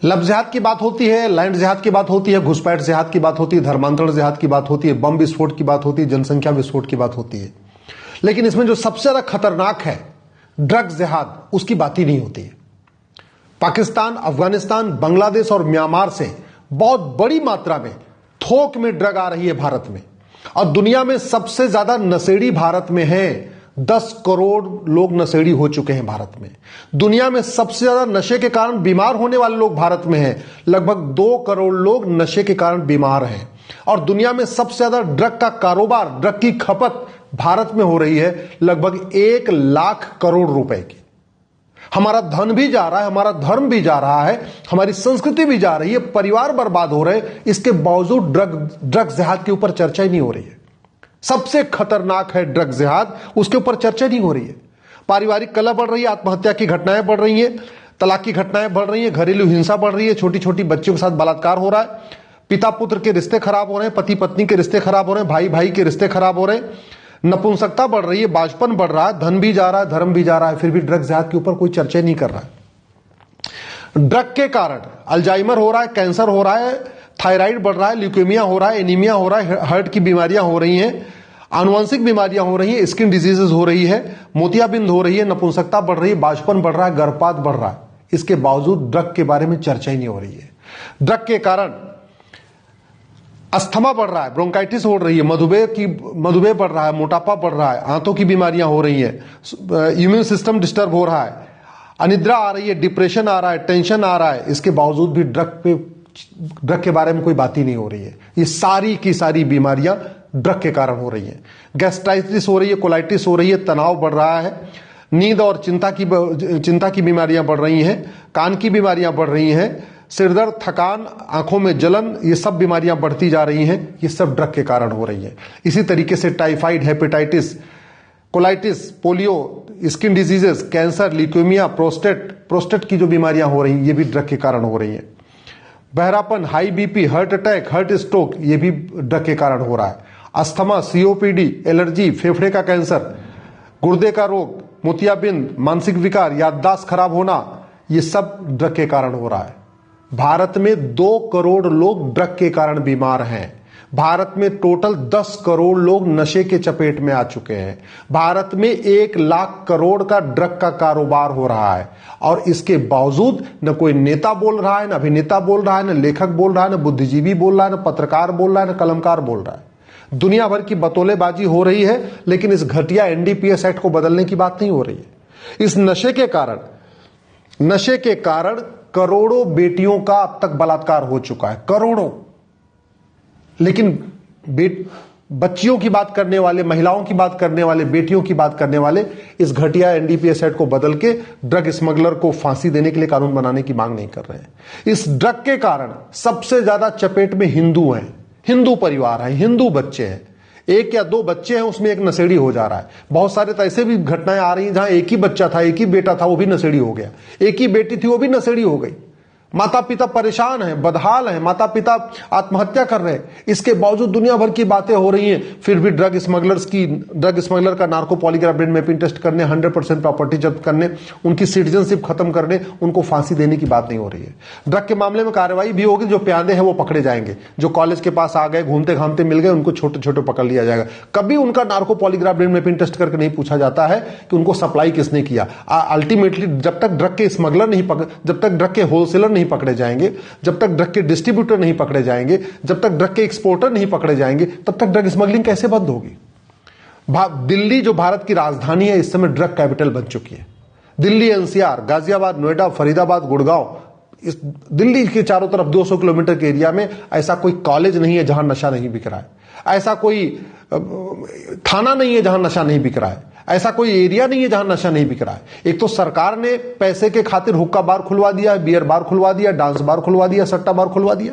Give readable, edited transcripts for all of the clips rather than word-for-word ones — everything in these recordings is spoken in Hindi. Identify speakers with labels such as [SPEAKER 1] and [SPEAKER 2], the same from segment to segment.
[SPEAKER 1] लव जिहाद की बात होती है, लैंड जिहाद की बात होती है, घुसपैठ जिहाद की बात होती है, धर्मांतरण जिहाद की बात होती है, बम विस्फोट की बात होती है, जनसंख्या विस्फोट की बात होती है। लेकिन इसमें जो सबसे ज्यादा खतरनाक है ड्रग जिहाद, उसकी बात ही नहीं होती है। पाकिस्तान, अफगानिस्तान, बांग्लादेश और म्यांमार से बहुत बड़ी मात्रा में थोक में ड्रग आ रही है भारत में, और दुनिया में सबसे ज्यादा नशेड़ी भारत में है। 10 करोड़ लोग नशेड़ी हो चुके हैं भारत में। दुनिया में सबसे ज्यादा नशे के कारण बीमार होने वाले लोग भारत में हैं। लगभग 2 करोड़ लोग नशे के कारण बीमार हैं। और दुनिया में सबसे ज्यादा ड्रग का कारोबार, ड्रग की खपत भारत में हो रही है, लगभग 1 लाख करोड़ रुपए की। हमारा धन भी जा रहा है, हमारा धर्म भी जा रहा है, हमारी संस्कृति भी जा रही है, परिवार बर्बाद हो रहे हैं। इसके बावजूद ड्रग जिहाद के ऊपर चर्चा ही नहीं हो रही है। सबसे खतरनाक है ड्रग जिहाद, उसके ऊपर चर्चा नहीं हो रही है। पारिवारिक कलह बढ़ रही है, आत्महत्या की घटनाएं बढ़ रही हैं, तलाक की घटनाएं बढ़ रही हैं, घरेलू हिंसा बढ़ रही है, छोटी छोटी बच्चियों के साथ बलात्कार हो रहा है, पिता पुत्र के रिश्ते खराब हो रहे हैं, पति पत्नी के रिश्ते खराब हो रहे हैं, भाई भाई के रिश्ते खराब हो रहे हैं, नपुंसकता बढ़ रही है, बाजपन बढ़ रहा है, धन भी जा रहा है, धर्म भी जा रहा है, फिर भी ड्रग जिहाद के ऊपर कोई चर्चा नहीं कर रहा है। ड्रग के कारण अल्जाइमर हो रहा है, कैंसर हो रहा है, थायराइड बढ़ रहा है, ल्यूकेमिया हो रहा है, एनीमिया हो रहा है, हार्ट की बीमारियां हो रही हैं, आनुवंशिक बीमारियां हो रही है, स्किन डिजीजेस हो रही है, मोतियाबिंद हो रही है, नपुंसकता बढ़ रही है, बाजपन बढ़ रहा है, गर्भपात बढ़ रहा है। इसके बावजूद ड्रग के बारे में चर्चा ही नहीं हो रही है। ड्रग के कारण अस्थमा बढ़ रहा है, ब्रोंकाइटिस हो रही है, मधुमेह बढ़ रहा है, मोटापा बढ़ रहा है, आंतों की बीमारियां हो रही है, इम्यून सिस्टम डिस्टर्ब हो रहा है, अनिद्रा आ रही है, डिप्रेशन आ रहा है, टेंशन आ रहा है। इसके बावजूद भी ड्रग के बारे में कोई बात ही नहीं हो रही है। ये सारी की सारी बीमारियां ड्रग के कारण हो रही है। गैस्ट्राइटिस हो रही है, कोलाइटिस हो रही है, तनाव बढ़ रहा है, नींद और चिंता की बीमारियां बढ़ रही हैं, कान की बीमारियां बढ़ रही हैं, सिरदर्द, थकान, आंखों में जलन, ये सब बीमारियां बढ़ती जा रही हैं। ये सब ड्रग के कारण हो रही है। इसी तरीके से typhoid, hepatitis, colitis, polio, skin diseases, cancer, leukaemia, prostate की जो बीमारियां हो रही हैं, ये भी ड्रग के कारण हो रही हैं। बहरापन, high BP, heart attack, heart stroke, ये भी ड्रग के कारण हो रहा है। अस्थमा, सीओपीडी, एलर्जी, फेफड़े का कैंसर, गुर्दे का रोग, मोतियाबिंद, मानसिक विकार, याददाश्त खराब होना, ये सब ड्रग के कारण हो रहा है। भारत में 2 करोड़ लोग ड्रग के कारण बीमार हैं। भारत में टोटल 10 करोड़ लोग नशे के चपेट में आ चुके हैं। भारत में 1 लाख करोड़ का ड्रग का कारोबार हो रहा है। और इसके बावजूद न कोई नेता बोल रहा है, न अभिनेता बोल रहा है, न लेखक बोल रहा है, न बुद्धिजीवी बोल रहा है, न पत्रकार बोल रहा है, न कलमकार बोल रहा है। दुनिया भर की बतौलेबाजी हो रही है, लेकिन इस घटिया एनडीपीएस एक्ट को बदलने की बात नहीं हो रही है। इस नशे के कारण करोड़ों बेटियों का अब तक बलात्कार हो चुका है, करोड़ों। लेकिन बच्चियों की बात करने वाले, महिलाओं की बात करने वाले, बेटियों की बात करने वाले इस घटिया एनडीपीएस एक्ट को बदल के ड्रग स्मगलर को फांसी देने के लिए कानून बनाने की मांग नहीं कर रहे हैं। इस ड्रग के कारण सबसे ज्यादा चपेट में हिंदू हैं, हिंदू परिवार हैं, हिंदू बच्चे हैं। 1 या 2 बच्चे हैं, उसमें एक नशेड़ी हो जा रहा है। बहुत सारे तो ऐसे भी घटनाएं आ रही हैं जहां एक ही बच्चा था, एक ही बेटा था, वो भी नशेड़ी हो गया। एक ही बेटी थी, वो भी नशेड़ी हो गई। माता पिता परेशान हैं, बदहाल हैं, माता पिता आत्महत्या कर रहे हैं। इसके बावजूद दुनिया भर की बातें हो रही हैं, फिर भी ड्रग स्मगलर का narco polygraph brain mapping test करने, 100% प्रॉपर्टी जब्त करने, उनकी सिटीजनशिप खत्म करने, उनको फांसी देने की बात नहीं हो रही है। ड्रग के मामले में कार्रवाई भी होगी, जो प्यादे हैं वो पकड़े जाएंगे, जो कॉलेज के पास आ गए, घूमते घामते मिल गए, उनको छोटे छोटे पकड़ लिया जाएगा। कभी उनका narco polygraph brain mapping test करके नहीं पूछा जाता है कि उनको सप्लाई किसने किया। अल्टीमेटली जब तक ड्रग के स्मगलर जब तक ड्रग के होलसेलर नहीं पकड़े जाएंगे, जब तक ड्रग के डिस्ट्रीब्यूटर नहीं पकड़े जाएंगे, जब तक ड्रग के एक्सपोर्टर नहीं पकड़े जाएंगे, तब तक ड्रग स्मगलिंग कैसे बंद होगी। दिल्ली जो भारत की राजधानी है, इस समय ड्रग कैपिटल बन चुकी है। दिल्ली, एनसीआर, गाजियाबाद, नोएडा, फरीदाबाद, गुड़गांव, इस दिल्ली के चारों तरफ 200 किलोमीटर के एरिया में ऐसा कोई कॉलेज नहीं है जहां नशा नहीं बिक रहा है। ऐसा कोई थाना नहीं है जहां नशा नहीं बिक रहा है। ऐसा कोई एरिया नहीं है जहां नशा नहीं बिक रहा है। एक तो सरकार ने पैसे के खातिर हुक्का बार खुलवा दिया, बियर बार खुलवा दिया, डांस बार खुलवा दिया, सट्टा बार खुलवा दिया।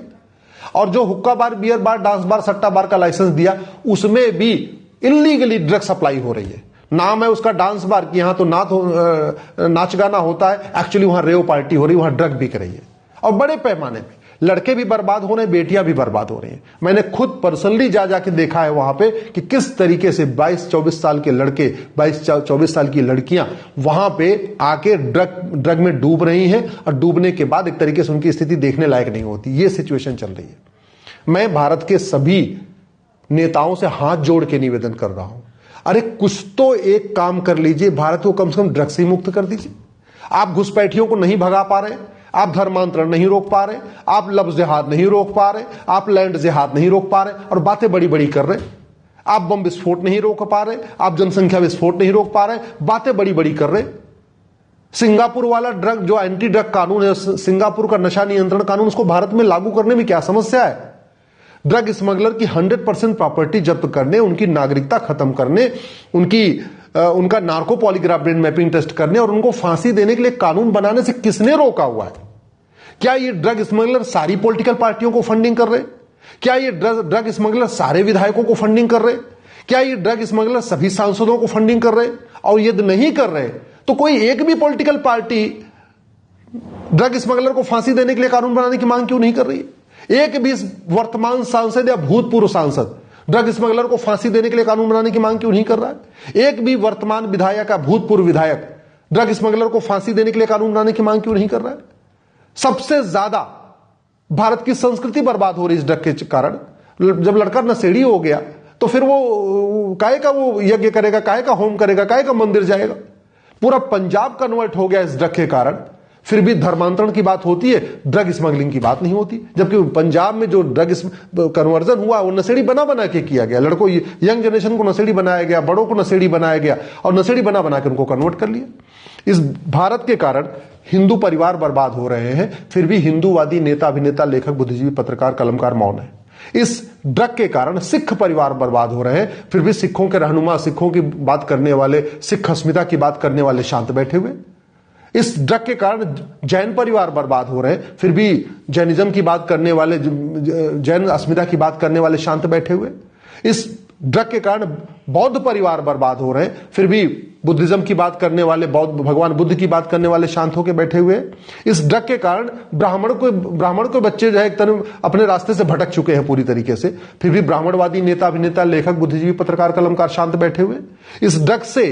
[SPEAKER 1] और जो हुक्का बार, बियर बार, डांस बार, सट्टा बार का लाइसेंस दिया, उसमें भी इल्लीगली ड्रग सप्लाई हो रही है। नाम है उसका डांस बार कि यहां तो नाच गाना होता है, एक्चुअली वहां रेव पार्टी हो रही है, वहां ड्रग बिक रही है और बड़े पैमाने पे। लड़के भी बर्बाद हो रहे हैं, बेटियां भी बर्बाद हो रही हैं। मैंने खुद पर्सनली जा जाके देखा है वहां पे कि किस तरीके से 22-24 साल के लड़के, 22-24 साल की लड़कियां वहां पे आके ड्रग में डूब रही हैं और डूबने के बाद एक तरीके से उनकी स्थिति देखने लायक नहीं होती। ये सिचुएशन चल रही है। मैं भारत के सभी नेताओं से हाथ जोड़ के निवेदन कर रहा हूं, अरे कुछ तो एक काम कर लीजिए, भारत को कम से कम ड्रग्स से मुक्त कर दीजिए। आप घुसपैठियों को नहीं भगा पा रहे, आप धर्मांतरण नहीं रोक पा रहे, आप लफ्ज जिहाद नहीं रोक पा रहे, आप लैंड जिहाद नहीं रोक पा रहे और बातें बड़ी बड़ी कर रहे। आप बम विस्फोट नहीं रोक पा रहे, आप जनसंख्या विस्फोट नहीं रोक पा रहे, बातें बड़ी बड़ी कर रहे। सिंगापुर वाला ड्रग जो एंटी ड्रग कानून है, सिंगापुर का नशा नियंत्रण कानून, उसको भारत में लागू करने में क्या समस्या है? ड्रग स्मगलर की 100% प्रॉपर्टी जब्त करने, उनकी नागरिकता खत्म करने, उनका narco polygraph brain mapping test करने और उनको फांसी देने के लिए कानून बनाने से किसने रोका हुआ है? क्या ये ड्रग स्मगलर सारी पॉलिटिकल पार्टियों को फंडिंग कर रहे? क्या ये ड्रग स्मगलर सारे विधायकों को फंडिंग कर रहे? क्या ये ड्रग स्मगलर सभी सांसदों को फंडिंग कर रहे? और यदि नहीं कर रहे तो कोई एक भी पॉलिटिकल पार्टी ड्रग स्मगलर को फांसी देने के लिए कानून बनाने की मांग क्यों नहीं कर रही है? एक भी वर्तमान सांसद या भूतपूर्व सांसद ड्रग स्मगलर को फांसी देने के लिए कानून बनाने की मांग क्यों नहीं कर रहा है? एक भी वर्तमान विधायक या भूतपूर्व विधायक ड्रग स्मगलर को फांसी देने के लिए कानून बनाने की मांग क्यों नहीं कर रहा है? सबसे ज्यादा भारत की संस्कृति बर्बाद हो रही है इस ड्रग के कारण। जब लड़का नशेड़ी हो गया तो फिर वो काहे का वो यज्ञ करेगा, काहे का होम करेगा, काहे का मंदिर जाएगा? पूरा पंजाब कन्वर्ट हो गया इस ड्रग के कारण। फिर भी धर्मांतरण की बात होती है, ड्रग स्मगलिंग की बात नहीं होती। जबकि पंजाब में जो ड्रग कन्वर्जन हुआ वो नशेड़ी बना बना के किया गया। लड़कों, यंग जनरेशन को नशेड़ी बनाया गया, बड़ों को नशेड़ी बनाया गया और नशेड़ी बना बना के उनको कन्वर्ट कर लिया। इस भारत के कारण हिंदू परिवार बर्बाद हो रहे हैं, फिर भी हिंदूवादी नेता, अभिनेता, लेखक, बुद्धिजीवी, पत्रकार, कलमकार मौन है। इस ड्रग के कारण सिख परिवार बर्बाद हो रहे हैं, फिर भी सिखों के रहनुमा, सिखों की बात करने वाले, सिख अस्मिता की बात करने वाले शांत बैठे हुए। इस ड्रग के कारण जैन परिवार बर्बाद हो रहे हैं, फिर भी जैनिज्म की बात करने वाले, जैन अस्मिता की बात करने वाले शांत बैठे हुए। इस ड्रग के कारण बौद्ध परिवार बर्बाद हो रहे हैं, फिर भी बुद्धिज्म की बात करने वाले, बौद्ध भगवान बुद्ध की बात करने वाले शांत होकर बैठे हुए। इस ड्रग के कारण ब्राह्मण को बच्चे जो है एक तरह अपने रास्ते से भटक चुके हैं पूरी तरीके से, फिर भी ब्राह्मणवादी नेता, अभिनेता, लेखक, बुद्धिजीवी, पत्रकार, कलमकार शांत बैठे हुए। इस ड्रग से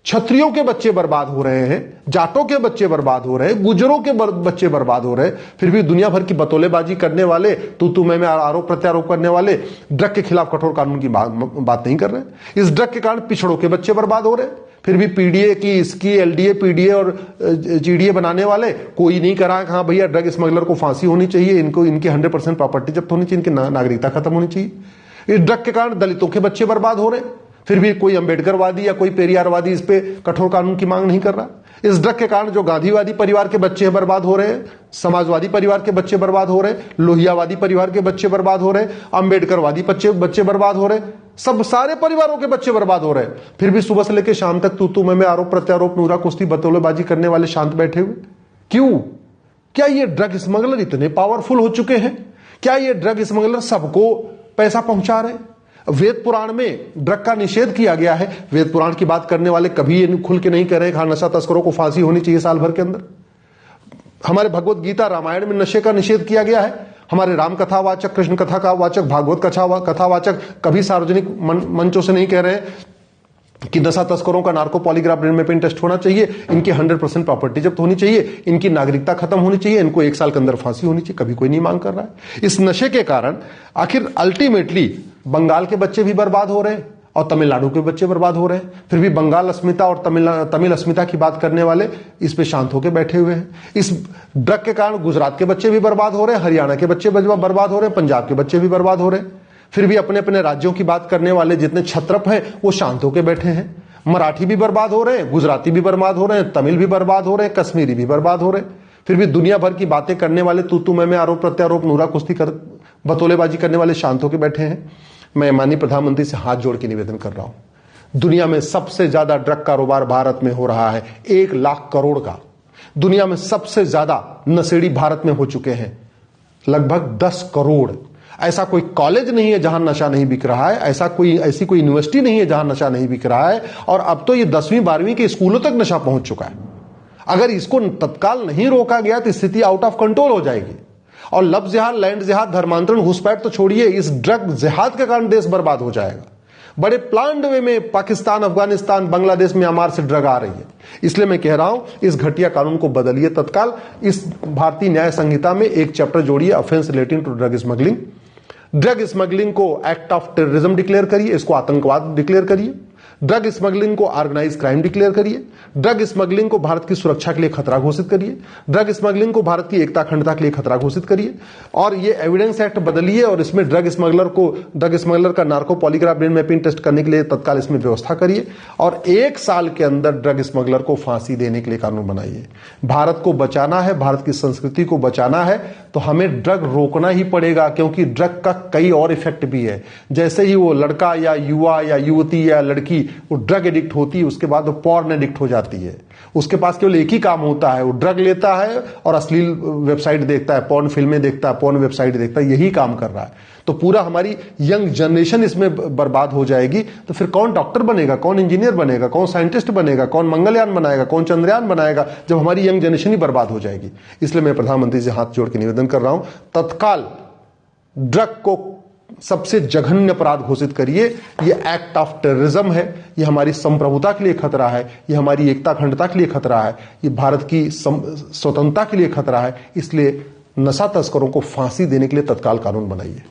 [SPEAKER 1] क्षत्रियों के बच्चे बर्बाद हो रहे हैं, जाटों के बच्चे बर्बाद हो रहे हैं, गुजरों के बच्चे बर्बाद हो रहे हैं, फिर भी दुनिया भर की बतौलेबाजी करने वाले, तू मैं आरोप प्रत्यारोप करने वाले ड्रग के खिलाफ कठोर कानून की बात नहीं कर रहे। इस ड्रग के कारण पिछड़ों के बच्चे बर्बाद हो रहे हैं, फिर भी पीडीए की, इसकी, एलडीए, पीडीए और जीडीए बनाने वाले कोई नहीं करा कि हाँ भैया ड्रग स्मगलर को फांसी होनी चाहिए, इनको इनकी 100% प्रॉपर्टी जब्त होनी चाहिए, इनकी नागरिकता खत्म होनी चाहिए। इस ड्रग के कारण दलितों के बच्चे बर्बाद हो रहे हैं, फिर भी कोई अंबेडकरवादी या कोई पेरियारवादी इस पे कठोर कानून की मांग नहीं कर रहा। इस ड्रग के कारण जो गांधीवादी परिवार के बच्चे बर्बाद हो रहे हैं, समाजवादी परिवार के बच्चे बर्बाद हो रहे हैं, लोहियावादी परिवार के बच्चे बर्बाद हो रहे हैं, अंबेडकरवादी बच्चे बर्बाद हो रहे हैं, सब सारे परिवारों के बच्चे बर्बाद हो रहे हैं, फिर भी सुबह से लेकर शाम तक तू मैं आरोप प्रत्यारोप, नूरा कुश्ती, बतौलेबाजी करने वाले शांत बैठे हुए क्यों? क्या ये ड्रग स्मगलर इतने पावरफुल हो चुके हैं? क्या ये ड्रग स्मगलर सबको पैसा पहुंचा रहे हैं? वेद पुराण में ड्रग का निषेध किया गया है। वेद पुराण की बात करने वाले कभी ये खुल के नहीं कह रहे कि नशा तस्करों को फांसी होनी चाहिए साल भर के अंदर। हमारे भगवत गीता, रामायण में नशे का निषेध किया गया है। हमारे राम कथावाचक, कृष्ण कथा का वाचक, भागवत कथावाचक कभी सार्वजनिक मंचों से नहीं कह रहे कि नशा तस्करों का narco polygraph brain mapping test होना चाहिए, इनकी 100% प्रॉपर्टी जब्त होनी चाहिए, इनकी नागरिकता खत्म होनी चाहिए, इनको 1 साल के अंदर फांसी होनी चाहिए। कभी कोई नहीं मांग कर रहा है। इस नशे के कारण आखिर अल्टीमेटली बंगाल के बच्चे भी बर्बाद हो रहे हैं और तमिलनाडु के बच्चे बर्बाद हो रहे हैं, फिर भी बंगाल अस्मिता और तमिल अस्मिता की बात करने वाले इस पे शांत होकर बैठे हुए हैं। इस ड्रग के कारण गुजरात के बच्चे भी बर्बाद हो रहे हैं, हरियाणा के बच्चे बर्बाद हो रहे हैं, पंजाब के बच्चे भी बर्बाद हो रहे हैं, फिर भी अपने अपने राज्यों की बात करने वाले जितने छत्रप हैं वो शांत होकर बैठे हैं। मराठी भी बर्बाद हो रहे हैं, गुजराती भी बर्बाद हो रहे हैं, तमिल भी बर्बाद हो रहे हैं, कश्मीरी भी बर्बाद हो रहे हैं, फिर भी दुनिया भर की बातें करने वाले, तू मैं आरोप प्रत्यारोप, नूरा कुश्ती कर, बतौलेबाजी करने वाले शांत होकर बैठे हैं। मैं माननीय प्रधानमंत्री से हाथ जोड़ के निवेदन कर रहा हूं, दुनिया में सबसे ज्यादा ड्रग कारोबार भारत में हो रहा है, 1 लाख करोड़ का। दुनिया में सबसे ज्यादा नशेड़ी भारत में हो चुके हैं, लगभग 10 करोड़। ऐसा कोई कॉलेज नहीं है जहां नशा नहीं बिक रहा है, ऐसी कोई यूनिवर्सिटी नहीं है जहां नशा नहीं बिक रहा है, और अब तो ये 10वीं 12वीं के स्कूलों तक नशा पहुंच चुका है। अगर इसको तत्काल नहीं रोका गया तो स्थिति आउट ऑफ कंट्रोल हो जाएगी। और लव जिहाद, लैंड जिहाद, धर्मांतरण, घुसपैठ तो छोड़िए, इस ड्रग जिहाद के कारण देश बर्बाद हो जाएगा। बड़े प्लान्ड वे में पाकिस्तान, अफगानिस्तान, बांग्लादेश, म्यांमार से ड्रग आ रही है। इसलिए मैं कह रहा हूं इस घटिया कानून को बदलिए तत्काल। इस भारतीय न्याय संहिता में एक चैप्टर जोड़िए, offence relating to drug smuggling. Drug smuggling को एक्ट ऑफ टेररिज्म डिक्लेयर करिए, इसको आतंकवाद डिक्लेयर करिए। ड्रग स्मगलिंग को ऑर्गेनाइज क्राइम डिक्लेयर करिए। ड्रग स्मगलिंग को भारत की सुरक्षा के लिए खतरा घोषित करिए। ड्रग स्मगलिंग को भारत की एकता अखंडता के लिए खतरा घोषित करिए। और ये एविडेंस एक्ट बदलिए और इसमें ड्रग स्मगलर का narco polygraph brain mapping test करने के लिए तत्काल इसमें व्यवस्था करिए। और 1 साल के अंदर ड्रग स्मगलर को फांसी देने के लिए कानून बनाइए। भारत को बचाना है, भारत की संस्कृति को बचाना है, तो हमें ड्रग रोकना ही पड़ेगा, क्योंकि ड्रग का कई और इफेक्ट भी है। जैसे ही वो लड़का या युवा या युवती या लड़की वो ड्रग एडिक्ट होती है, उसके बाद वो पॉर्न एडिक्ट हो जाती है। उसके पास केवल एक ही काम होता है, वो ड्रग लेता है और अश्लील वेबसाइट देखता है, पॉर्न फिल्में देखता है, पॉर्न वेबसाइट देखता है, यही काम कर रहा है। तो पूरा हमारी यंग जनरेशन इसमें बर्बाद हो जाएगी। तो फिर कौन डॉक्टर बनेगा, कौन इंजीनियर बनेगा, कौन साइंटिस्ट बनेगा, कौन मंगलयान बनाएगा, कौन चंद्रयान बनाएगा, जब हमारी यंग जनरेशन ही बर्बाद हो जाएगी। इसलिए मैं प्रधानमंत्री से हाथ जोड़ के निवेदन कर रहा हूं, तत्काल ड्रग को सबसे जघन्य अपराध घोषित करिए। ये एक्ट ऑफ टेररिज्म है, ये हमारी संप्रभुता के लिए खतरा है, ये हमारी एकता अखंडता के लिए खतरा है, ये भारत की स्वतंत्रता के लिए खतरा है। इसलिए नशा तस्करों को फांसी देने के लिए तत्काल कानून बनाइए।